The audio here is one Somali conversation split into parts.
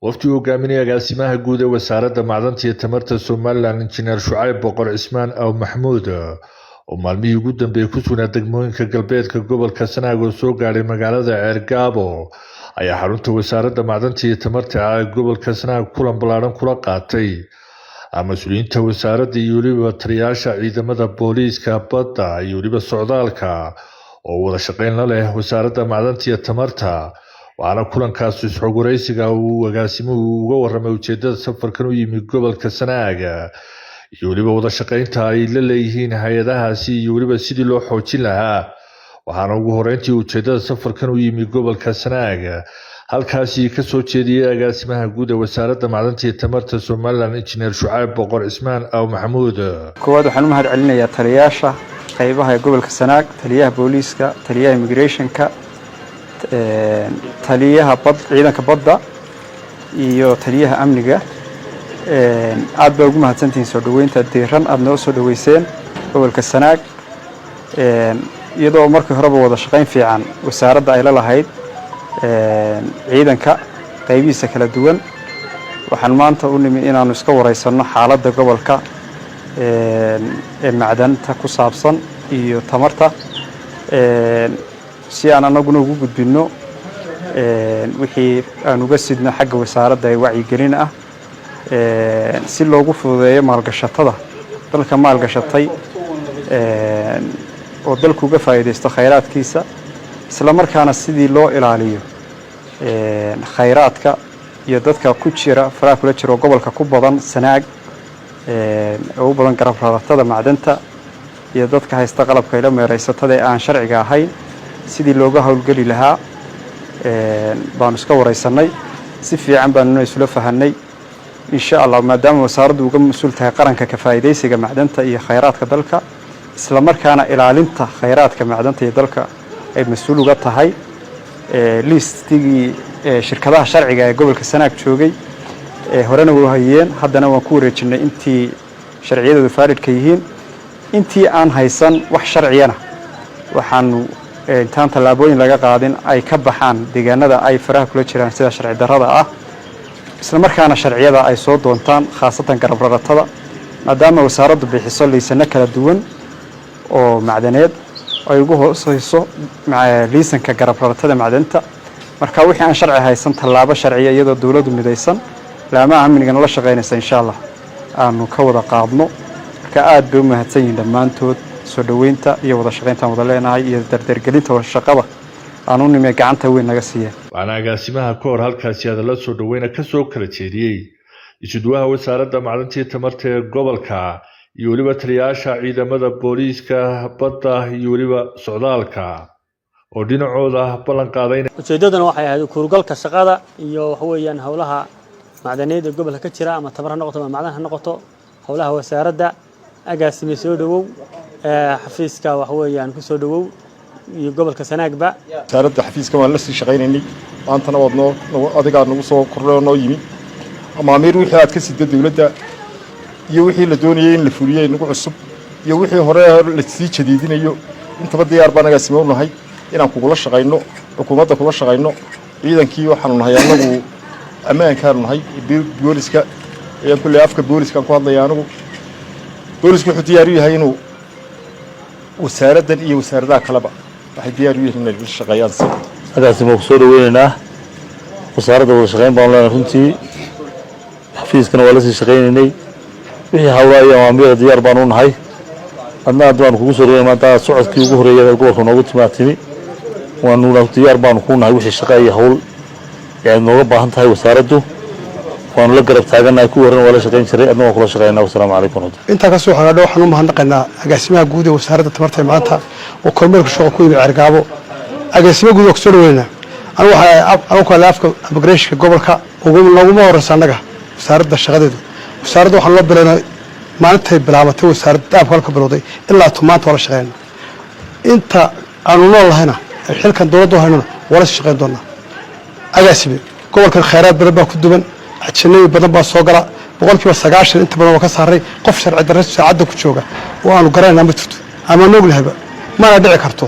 wafdi hogaaminaya agaasimaha guud ee wasaaradda macdanta iyo tamarta Somaliland Engineer Shucayb Boqor Cismaan Aw Maxamuud oo maalmihii ugu dambeeyay ku sugnaa degmooyinka galbeedka gobolka Sanaag oo soo gaaray magaalada Ceergaabo ayaa xarunta wasaaradda macdanta iyo tamarta ee gobolka Sanaag kulan ballaaran kula qaatay mas'uuliyiinta wasaaradda iyo waliba taliyayaasha ciidamada booliiska badda iyo waliba socdaalka oo wada shaqayn la leh wasaaradda macdanta iyo tamarta waxaana kulankaas isxog wareysiga uu agaasimuhu uga warramay ujeedada safarkan u yimid gobolka Sanaag iyo waliba wada shaqaynta ay la leeyihiin hay'adahaasi iyo waliba sidii loo xoojin lahaa waxaana ugu horeyntii ujeedada safarkan u yimid gobolka Sanaag halkaasi ka soo jeediyay agaasimaha guud ee wasaaradda macdanta iyo tamarta Somaliland Engineer Shucayb Boqor Cismaan Aw Maxamuud koowaad waxaan u mahadcelinayaa taliyayaasha qaybaha gobolka Sanaag taliyaha booliiska taliyaha immigrationka taliyaha ciidanka badda iyo taliyaha amniga aad baa ugu mahadsantihiin soo dhaweynta diiran aad noo soo dhaweyseen gobolka Sanaag iyadoo markii horeba wada shaqayn fiican wasaaradda ay la lahayd ciidanka qaybihiisa kala duwan waxaan maanta u nimi inaanu iska wareysano xaaladda gobolka macdanta ku saabsan iyo tamarta si aan anaguna ugu gudbino wixii aan uga sidno xagga wasaaradda ee wacyigelin ah si loogu fududeeyo maalgashatada dalka maalgashatay oo dalku uga faa'iideysto khayraadkiisa isla markaana sidii loo ilaaliyo khayraadka iyo dadka ku jira faraha kula jira gobolka ku badan Sanaag oo u badan garab raadada macdanta iyo dadka haysta qalabka ila meeraysatada aan sharciga ahayn sidii looga hawlgali lahaa baan iska wareysanay si fiican baan isla fahanay insha Allah maadaama wasaaraddu uga mas'uul tahay qaranka ka faa'iideysiga macdanta iyo khayraadka dalka isla markaana ilaalinta khayraadka macdanta iyo dalka ay mas'uul uga tahay listigii shirkadaha sharciga ee gobolka Sanaag joogay horena way hayeen haddana waan ku wareejinay intii sharciyadu faaridka yihiin intii aan haysan wax sharciyana waxaan intaan talaabooyin laga qaadin ay ka baxaan deegaanada ay faraha kula jiraan sida sharci darrada ah isla markaana sharciyada ay soo doontaan khaasatan garab raratada maadaama wasaaraddu bixiso liisano kala duwan oo macdaneed ay ugu hooseyso liisanka garab raratada macdanta marka wixii aan sharci haysan talaabo sharciya iyadoo dawladdu midaysan laamaha amniga la shaqeynaysa insha Allah aanu ka wada qaadno marka aad bay u mahadsan yihiin dhammaantood soo dhaweynta iyo wada shaqeynta wada leenahay iyo dardargelinta shaqada aanu nimay gacanta weyn naga siiyeen waxaana agaasimaha ka hor halkaasi hadallo soo dhaweyna ka soo kala jeediyay isuduwaha wasaaradda macdanta iyo tamarta ee gobolka iyo waliba taliyayaasha ciidamada booliiska badda iyo waliba socdaalka oo dhinacooda ballan qaaday ujeedadana waxay ahayd kuurgalka shaqada iyo wax weeyaan hawlaha macdaneed ee gobolka ka jira ama tamar ha noqoto ama macdan ha noqoto hawlaha wasaaradda agaasime soo dhawow xafiiska wax weeyaan ku soo dhawow iyo gobolka Sanaagba wasaaradda xafiiska waan la sii shaqeynay maantana wadno adiga nagu soo kordhano yimi amaamiir wixii aad ka sidda dawladda iyo wixii la doonayay in la fuliyo nagu cusub iyo wixii hore la sii jadiidinayo intaba diyaar baan agaasime u nahay inaan kugula shaqeyno xukuumadda kula shaqeyno ciidankii waxaanu nahay anagu ammaankaan nahay booliska ee kulli afka booliska ku hadlaya anagu boolisku wuxuu diyaar u yahay inuu wasaaraddan iyo wasaaradaha kaleba waxay diyaar u yihiin inay la shaqeeyaan si agaasimo ku soo dhaweynaa wasaaradda wada shaqeyn baan leenahay runtii xafiiskana waa la sii shaqeynaynay wixii hawlaha iyo amaamiirda diyaar baan u nahay adna aad kugu soo dhaweynaa maanta socodkii ugu horeeyay gobolka noogu timaatimi waanu diyaar baan ku nahay wixii shaqo iyo hawl ay nooga baahan tahay wasaaraddu waanu la garab taaganahay ku waran wala shaqeyn jiray adna waan kula shaqeynaa wassalaamu calaykum inta ka soo xagaadho waxaan u mahadnaqaynaa agaasimaha guud ee wasaaradda tamarta ee maanta oo kormeerka shaqo ku yimid Ceergaabo agaasimaha guud oo soo dhaweynaa anigu kala afka immigration gobolka ugu noogu horeysa anaga wasaaradda shaqadeedu wasaaradda waxaan loo bilaynaa maalintii bilaabatay wasaaradda halka bilowday ilaa maanta wala shaqeynaa inta aanu noolahayna xilkan dawladdu haynana wala shaqeyn doonaa agaasime gobolka khayraad badan baa ku duban ajnabi badan baa soo gala boqolkiiba 90 inta badan waa ka saaray qof sharci darro saacada ku jooga oo aanu garanayna ma jirto ama noglahaba ma dhici karto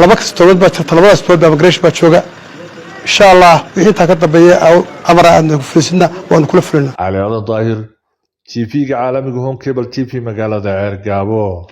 laba kastood baa jirta labadaas tood immigration baa jooga insha allah wixii taa ka dambeeya amar aadna ku fulisna waan kula fulina علي هذا ظاهر TV عالمي هوم كيبل TV مقالة عرقابو